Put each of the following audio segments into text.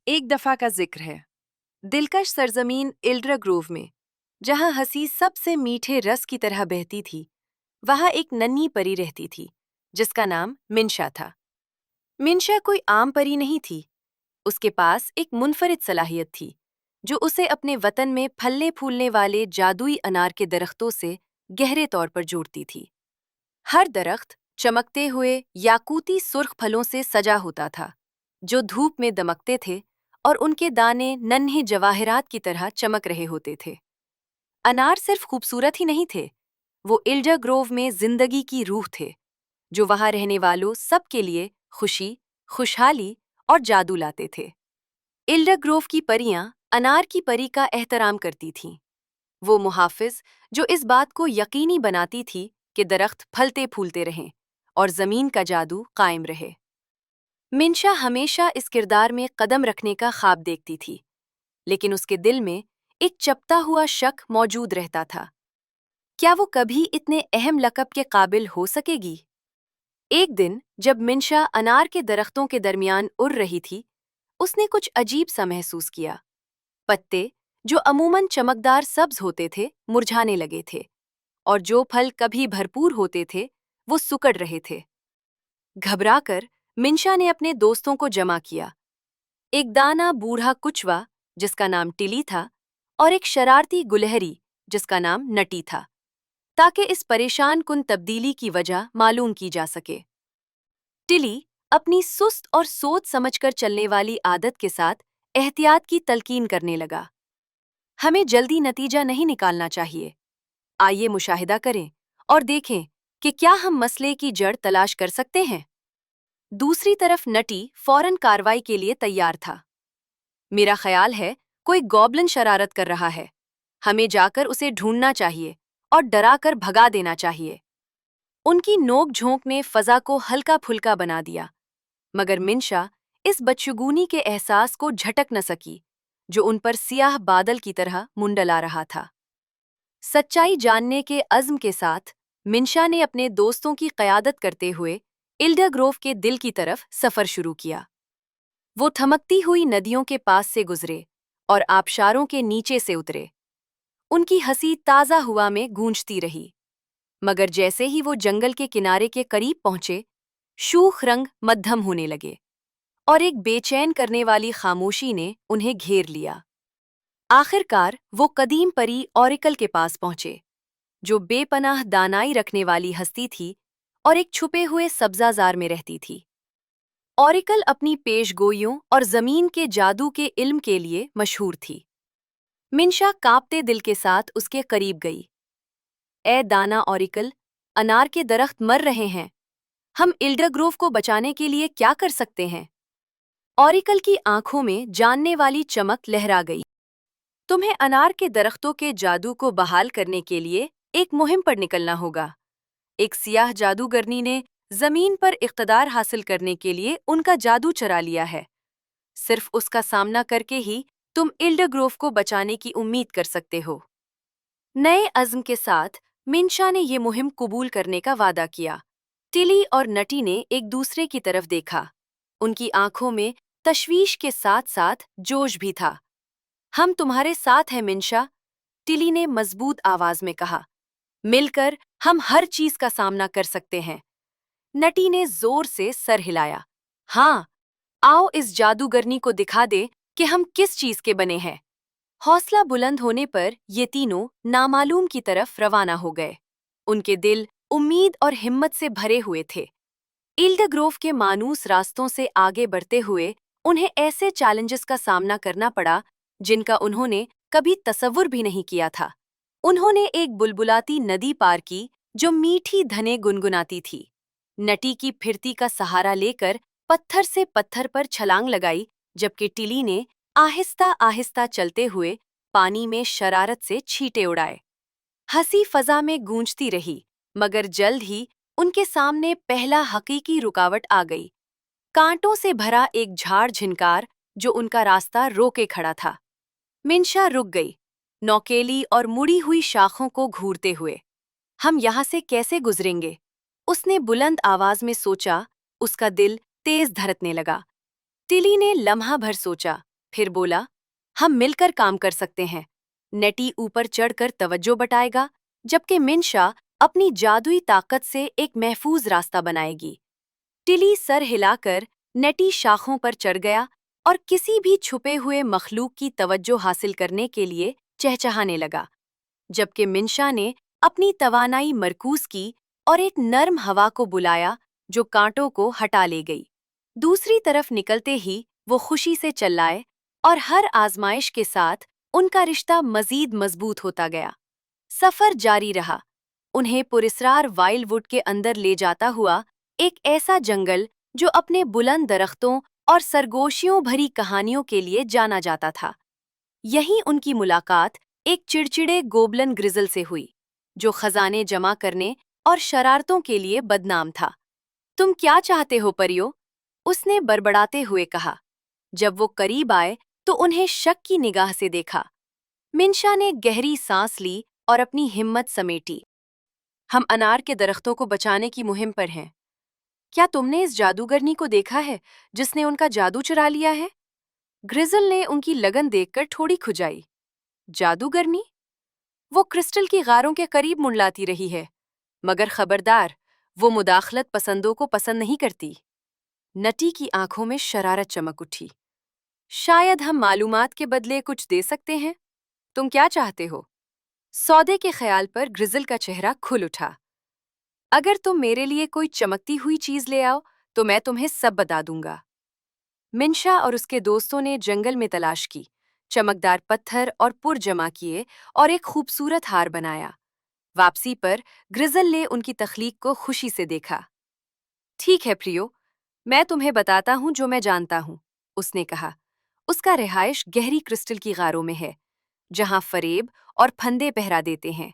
एक दफा का जिक्र है, दिलकश सरजमीन इल्ड्रा ग्रोव में, जहां हंसी सबसे मीठे रस की तरह बहती थी। वहां एक नन्ही परी रहती थी, जिसका नाम मिंशा था। मिंशा कोई आम परी नहीं थी। उसके पास एक मुनफरिद सलाहियत थी, जो उसे अपने वतन में फलने फूलने वाले जादुई अनार के दरख्तों से गहरे तौर पर जोड़ती थी। हर दरख्त चमकते हुए याकूती सुर्ख फलों से सजा होता था, जो धूप में दमकते थे और उनके दाने नन्हे जवाहरात की तरह चमक रहे होते थे। अनार सिर्फ खूबसूरत ही नहीं थे, वो इल्डर ग्रोव में जिंदगी की रूह थे, जो वहां रहने वालों सबके लिए खुशी, खुशहाली और जादू लाते थे। इल्डर ग्रोव की परियां अनार की परी का एहतराम करती थीं। वो मुहाफिज जो इस बात को यकीनी बनाती थी कि दरख्त फलते फूलते रहें और जमीन का जादू कायम रहे। मिंशा हमेशा इस किरदार में कदम रखने का ख्वाब देखती थी, लेकिन उसके दिल में एक चपता हुआ शक मौजूद रहता था। क्या वो कभी इतने अहम लक़ब के काबिल हो सकेगी? एक दिन जब मिंशा अनार के दरख्तों के दरमियान उड़ रही थी, उसने कुछ अजीब सा महसूस किया। पत्ते, जो अमूमन चमकदार सब्ज होते थे, मुरझाने लगे थे, और जो फल कभी भरपूर होते थे, वो सुकड़ रहे थे। घबराकर मिंशा ने अपने दोस्तों को जमा किया। एक दाना बूढ़ा कुचवा, जिसका नाम टिली था, और एक शरारती गुलहरी, जिसका नाम नटी था, ताकि इस परेशान कुन तब्दीली की वजह मालूम की जा सके। टिली अपनी सुस्त और सोच समझकर चलने वाली आदत के साथ एहतियात की तलकीन करने लगा। हमें जल्दी नतीजा नहीं निकालना चाहिए। आइए मुशाहिदा करें और देखें कि क्या हम मसले की जड़ तलाश कर सकते हैं। दूसरी तरफ नटी फौरन कार्रवाई के लिए तैयार था। मेरा ख्याल है कोई गॉबलिन शरारत कर रहा है। हमें जाकर उसे ढूंढना चाहिए और डराकर भगा देना चाहिए। उनकी नोक झोंक ने फजा को हल्का फुल्का बना दिया, मगर मिंशा इस बदशगुनी के एहसास को झटक न सकी, जो उन पर सियाह बादल की तरह मुंडला रहा था। सच्चाई जानने के अज़्म के साथ मिंशा ने अपने दोस्तों की क़यादत करते हुए इल्डर ग्रोव के दिल की तरफ सफ़र शुरू किया। वो थमकती हुई नदियों के पास से गुजरे और आबशारों के नीचे से उतरे। उनकी हंसी ताज़ा हवा में गूंजती रही, मगर जैसे ही वो जंगल के किनारे के करीब पहुंचे, शूख रंग मद्धम होने लगे और एक बेचैन करने वाली खामोशी ने उन्हें घेर लिया। आखिरकार वो कदीम परी ऑरिकल के पास पहुंचे, जो बेपनाह दानाई रखने वाली हस्ती थी और एक छुपे हुए सब्ज़ाज़ार में रहती थी। ऑरिकल अपनी पेशगोइयों और ज़मीन के जादू के इल्म के लिए मशहूर थी। मिंशा कांपते दिल के साथ उसके करीब गई। ए दाना ऑरिकल, अनार के दरख्त मर रहे हैं। हम इल्डर ग्रोव को बचाने के लिए क्या कर सकते हैं? ऑरिकल की आंखों में जानने वाली चमक लहरा गई। तुम्हें अनार के दरख्तों के जादू को बहाल करने के लिए एक मुहिम पर निकलना होगा। एक सियाह जादूगरनी ने जमीन पर इख्तदार हासिल करने के लिए उनका जादू चरा लिया है। सिर्फ उसका सामना करके ही तुम इल्डर ग्रोव को बचाने की उम्मीद कर सकते हो। नए अज़्म के साथ मिंशा ने ये मुहिम कबूल करने का वादा किया। टिली और नटी ने एक दूसरे की तरफ देखा। उनकी आंखों में तशवीश के साथ साथ जोश भी था। हम तुम्हारे साथ हैं मिंशा, टिली ने मजबूत आवाज में कहा। मिलकर हम हर चीज का सामना कर सकते हैं। नटी ने जोर से सर हिलाया। हाँ, आओ इस जादूगरनी को दिखा दे कि हम किस चीज के बने हैं। हौसला बुलंद होने पर ये तीनों नामालूम की तरफ रवाना हो गए। उनके दिल उम्मीद और हिम्मत से भरे हुए थे। इल्डर ग्रोव के मानूस रास्तों से आगे बढ़ते हुए उन्हें ऐसे चैलेंजेस का सामना करना पड़ा जिनका उन्होंने कभी तसव्वुर भी नहीं किया था। उन्होंने एक बुलबुलाती नदी पार की जो मीठी धने गुनगुनाती थी। नटी की फिरती का सहारा लेकर पत्थर से पत्थर पर छलांग लगाई, जबकि टिली ने आहिस्ता आहिस्ता चलते हुए पानी में शरारत से छींटे उड़ाए। हंसी फजा में गूंजती रही, मगर जल्द ही उनके सामने पहला हकीकी रुकावट आ गई। कांटों से भरा एक झाड़ झिनकार जो उनका रास्ता रोके खड़ा था। मिंशा रुक गई, नौकेली और मुड़ी हुई शाखों को घूरते हुए। हम यहाँ से कैसे गुजरेंगे? उसने बुलंद आवाज में सोचा। उसका दिल तेज धड़कने लगा। टिली ने लम्हा भर सोचा, پھر بولا، ہم مل کر کام کر سکتے ہیں۔ نیٹی اوپر چڑھ کر توجہ بٹائے گا، جبکہ منشا اپنی جادوئی طاقت سے ایک محفوظ راستہ بنائے گی۔ ٹلی سر ہلا کر نیٹی شاخوں پر چڑھ گیا اور کسی بھی چھپے ہوئے مخلوق کی توجہ حاصل کرنے کے لیے چہچہانے لگا، جبکہ منشا نے اپنی توانائی مرکوز کی اور ایک نرم ہوا کو بلایا جو کانٹوں کو ہٹا لے گئی۔ دوسری طرف نکلتے ہی وہ خوشی سے چلائے اور ہر آزمائش کے ساتھ ان کا رشتہ مزید مضبوط ہوتا گیا۔ سفر جاری رہا، انہیں پراسرار وائلڈ ووڈ کے اندر لے جاتا ہوا، ایک ایسا جنگل جو اپنے بلند درختوں اور سرگوشیوں بھری کہانیوں کے لیے جانا جاتا تھا۔ یہیں ان کی ملاقات ایک چڑچڑے گوبلن گرزل سے ہوئی، جو خزانے جمع کرنے اور شرارتوں کے لیے بدنام تھا۔ تم کیا چاہتے ہو پریو؟ اس نے بڑبڑاتے ہوئے کہا۔ جب وہ قریب آئے تو انہیں شک کی نگاہ سے دیکھا۔ منشا نے گہری سانس لی اور اپنی ہمت سمیٹی۔ ہم انار کے درختوں کو بچانے کی مہم پر ہیں۔ کیا تم نے اس جادوگرنی کو دیکھا ہے جس نے ان کا جادو چرا لیا ہے؟ گرزل نے ان کی لگن دیکھ کر تھوڑی کھجائی۔ جادوگرنی؟ وہ کرسٹل کی غاروں کے قریب منڈلاتی رہی ہے، مگر خبردار، وہ مداخلت پسندوں کو پسند نہیں کرتی۔ نٹی کی آنکھوں میں شرارت چمک اٹھی۔ شاید ہم معلومات کے بدلے کچھ دے سکتے ہیں۔ تم کیا چاہتے ہو؟ سودے کے خیال پر گرزل کا چہرہ کھل اٹھا۔ اگر تم میرے لیے کوئی چمکتی ہوئی چیز لے آؤ تو میں تمہیں سب بتا دوں گا۔ منشا اور اس کے دوستوں نے جنگل میں تلاش کی، چمکدار پتھر اور پر جمع کیے اور ایک خوبصورت ہار بنایا۔ واپسی پر گرزل نے ان کی تخلیق کو خوشی سے دیکھا۔ ٹھیک ہے پریو، میں تمہیں بتاتا ہوں جو میں جانتا ہوں، اس نے کہا۔ اس کا رہائش گہری کرسٹل کی غاروں میں ہے، جہاں فریب اور پھندے پہرا دیتے ہیں۔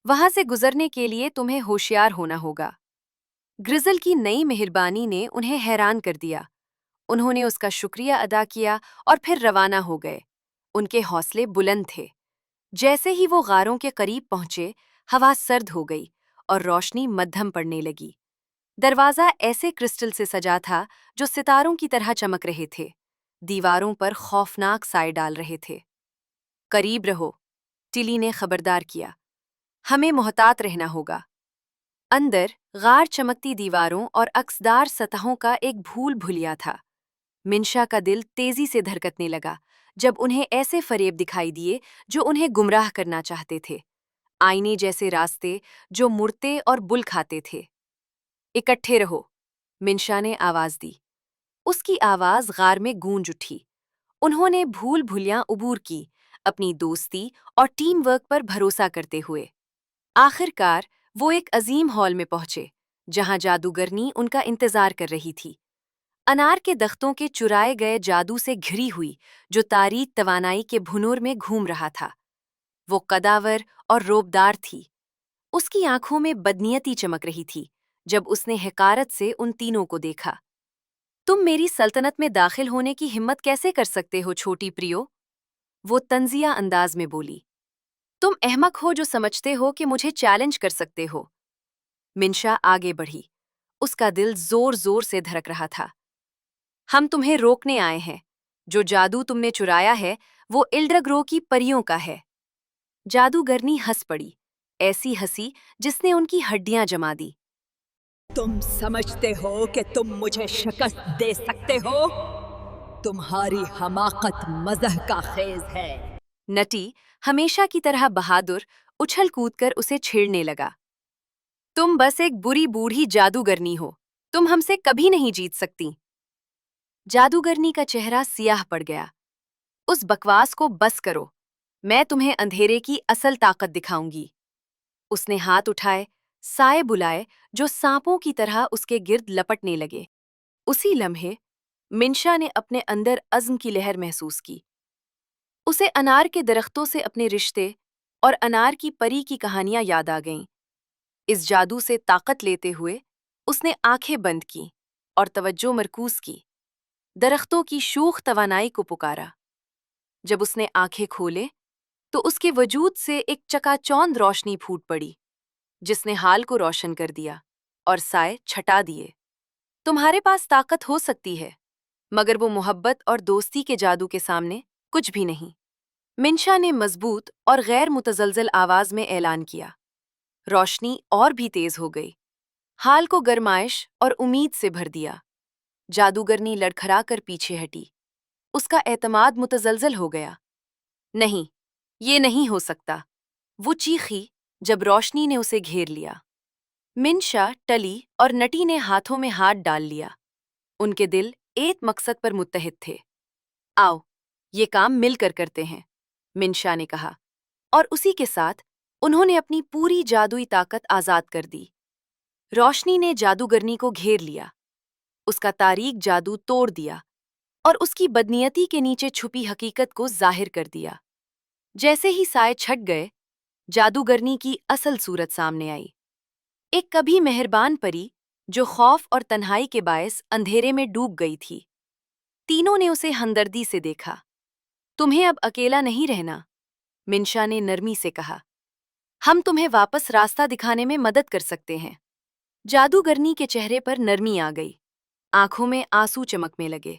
وہاں سے گزرنے کے لیے تمہیں ہوشیار ہونا ہوگا۔ گرزل کی نئی مہربانی نے انہیں حیران کر دیا۔ انہوں نے اس کا شکریہ ادا کیا اور پھر روانہ ہو گئے۔ ان کے حوصلے بلند تھے۔ جیسے ہی وہ غاروں کے قریب پہنچے، ہوا سرد ہو گئی اور روشنی مدھم پڑنے لگی۔ دروازہ ایسے کرسٹل سے سجا تھا جو ستاروں کی طرح چمک رہے تھے، دیواروں پر خوفناک سائے ڈال رہے تھے۔ قریب رہو، ٹلی نے خبردار کیا۔ ہمیں محتاط رہنا ہوگا۔ اندر غار چمکتی دیواروں اور عکسدار سطحوں کا ایک بھول بھلیا تھا۔ منشا کا دل تیزی سے دھڑکنے لگا جب انہیں ایسے فریب دکھائی دیے جو انہیں گمراہ کرنا چاہتے تھے، آئینے جیسے راستے جو مڑتے اور بل کھاتے تھے۔ اکٹھے رہو، منشا نے آواز دی۔ اس کی آواز غار میں گونج اٹھی۔ انہوں نے بھول بھلیاں عبور کی، اپنی دوستی اور ٹیم ورک پر بھروسہ کرتے ہوئے۔ آخر کار وہ ایک عظیم ہال میں پہنچے، جہاں جادوگرنی ان کا انتظار کر رہی تھی، انار کے درختوں کے چرائے گئے جادو سے گھری ہوئی، جو تاریک توانائی کے بھنور میں گھوم رہا تھا۔ وہ قداور اور روبدار تھی۔ اس کی آنکھوں میں بدنیتی چمک رہی تھی جب اس نے حقارت سے ان تینوں کو دیکھا۔ تم میری سلطنت میں داخل ہونے کی ہمت کیسے کر سکتے ہو چھوٹی پریو؟ وہ طنزیہ انداز میں بولی۔ تم احمق ہو جو سمجھتے ہو کہ مجھے چیلنج کر سکتے ہو۔ منشا آگے بڑھی، اس کا دل زور زور سے دھڑک رہا تھا۔ ہم تمہیں روکنے آئے ہیں۔ جو جادو تم نے چرایا ہے وہ ایلڈراگرو کی پریوں کا ہے۔ جادوگرنی ہنس پڑی، ایسی ہنسی جس نے ان کی ہڈیاں جما دی۔ تم سمجھتے ہو کہ تم مجھے شکست دے سکتے ہو؟ تمہاری حماقت مزح کا خیز ہے۔ نٹی ہمیشہ کی طرح بہادر اچھل کود کر اسے چھیڑنے لگا۔ تم بس ایک بری بوڑھی جادوگرنی ہو، تم ہم سے کبھی نہیں جیت سکتی۔ جادوگرنی کا چہرہ سیاہ پڑ گیا۔ اس بکواس کو بس کرو، میں تمہیں اندھیرے کی اصل طاقت دکھاؤں گی۔ اس نے ہاتھ اٹھائے، سائے بلائے جو سانپوں کی طرح اس کے گرد لپٹنے لگے۔ اسی لمحے منشا نے اپنے اندر عزم کی لہر محسوس کی۔ اسے انار کے درختوں سے اپنے رشتے اور انار کی پری کی کہانیاں یاد آ گئیں۔ اس جادو سے طاقت لیتے ہوئے اس نے آنکھیں بند کیں اور توجہ مرکوز کی، درختوں کی شوخ توانائی کو پکارا۔ جب اس نے آنکھیں کھولے تو اس کے وجود سے ایک چکا چوند روشنی پھوٹ پڑی، جس نے حال کو روشن کر دیا اور سائے چھٹا دیے۔ تمہارے پاس طاقت ہو سکتی ہے، मगर वो मोहब्बत और दोस्ती के जादू के सामने कुछ भी नहीं। मिंशा ने मजबूत और गैर मुतजलजल आवाज में ऐलान किया। रोशनी और भी तेज हो गई, हाल को गरमाइश और उम्मीद से भर दिया। जादूगरनी लड़खड़ा कर पीछे हटी। उसका एतमाद मुतजलजल हो गया। नहीं, ये नहीं हो सकता, वो चीखी जब रोशनी ने उसे घेर लिया। मिंशा, टली और नटी ने हाथों में हाथ डाल लिया। उनके दिल एक मकसद पर मुत्तहिद थे। आओ, ये काम मिलकर करते हैं, मिंशा ने कहा, और उसी के साथ उन्होंने अपनी पूरी जादुई ताकत आजाद कर दी। रोशनी ने जादूगरनी को घेर लिया, उसका तारीक जादू तोड़ दिया और उसकी बदनीयती के नीचे छुपी हकीकत को जाहिर कर दिया। जैसे ही साए छट गए, जादूगरनी की असल सूरत सामने आई। एक कभी मेहरबान परी जो खौफ और तन्हाई के बायस अंधेरे में डूब गई थी। तीनों ने उसे हमदर्दी से देखा। तुम्हें अब अकेला नहीं रहना, मिंशा ने नरमी से कहा। हम तुम्हें वापस रास्ता दिखाने में मदद कर सकते हैं। जादूगरनी के चेहरे पर नरमी आ गई, आंखों में आंसू चमकने लगे।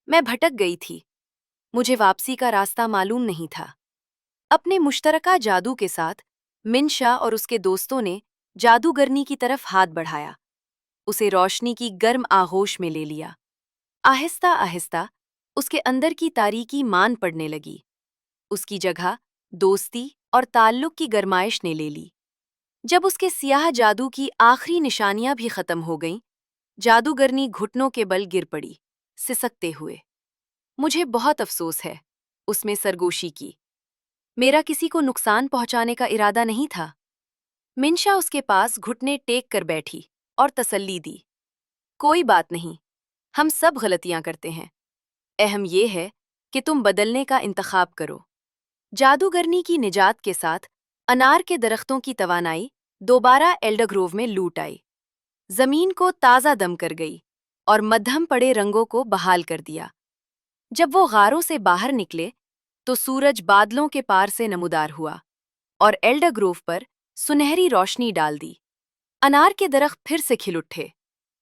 मैं भटक गई थी, मुझे वापसी का रास्ता मालूम नहीं था। अपने मुश्तरका जादू के साथ मिंशा और उसके दोस्तों ने जादूगरनी की तरफ हाथ बढ़ाया, उसे रोशनी की गर्म आगोश में ले लिया। आहिस्ता आहिस्ता उसके अंदर की तारीकी मान पड़ने लगी। उसकी जगह दोस्ती और ताल्लुक की गरमाइश ने ले ली। जब उसके सियाह जादू की आखिरी निशानियां भी खत्म हो गईं, जादूगरनी घुटनों के बल गिर पड़ी, सिसकते हुए। मुझे बहुत अफसोस है, उसमें सरगोशी की। मेरा किसी को नुकसान पहुंचाने का इरादा नहीं था। मिंशा उसके पास घुटने टेक कर बैठी और तसल्ली दी। कोई बात नहीं, हम सब गलतियां करते हैं। अहम यह है कि तुम बदलने का इंतखाब करो। जादूगरनी की निजात के साथ अनार के दरख्तों की तवानाई दोबारा एल्डरग्रोव में लूट आई। जमीन को ताज़ा दम कर गई और मध्यम पड़े रंगों को बहाल कर दिया। जब वो गारों से बाहर निकले तो सूरज बादलों के पार से नमूदार हुआ और एल्डरग्रोव पर सुनहरी रोशनी डाल दी। अनार के दरख्त फिर से खिल उठे,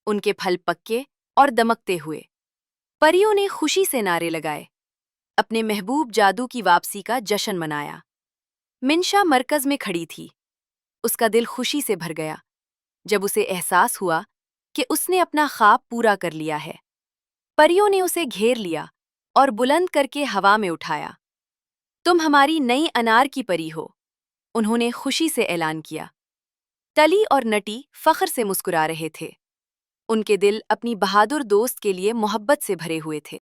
उनके फल पक्के और दमकते हुए। परियों ने खुशी से नारे लगाए, अपने महबूब जादू की वापसी का जश्न मनाया। मिंशा मरकज में खड़ी थी, उसका दिल खुशी से भर गया जब उसे एहसास हुआ कि उसने अपना ख्वाब पूरा कर लिया है। परियों ने उसे घेर लिया और बुलंद करके हवा में उठाया। तुम हमारी नई अनार की परी हो, उन्होंने खुशी से ऐलान किया। टली और नटी फख्र से मुस्कुरा रहे थे, उनके दिल अपनी बहादुर दोस्त के लिए मोहब्बत से भरे हुए थे।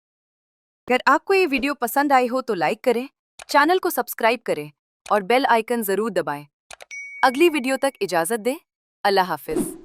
अगर आपको ये वीडियो पसंद आई हो तो लाइक करें, चैनल को सब्सक्राइब करें और बेल आइकन जरूर दबाएं। अगली वीडियो तक इजाजत दें। अल्लाह हाफिज।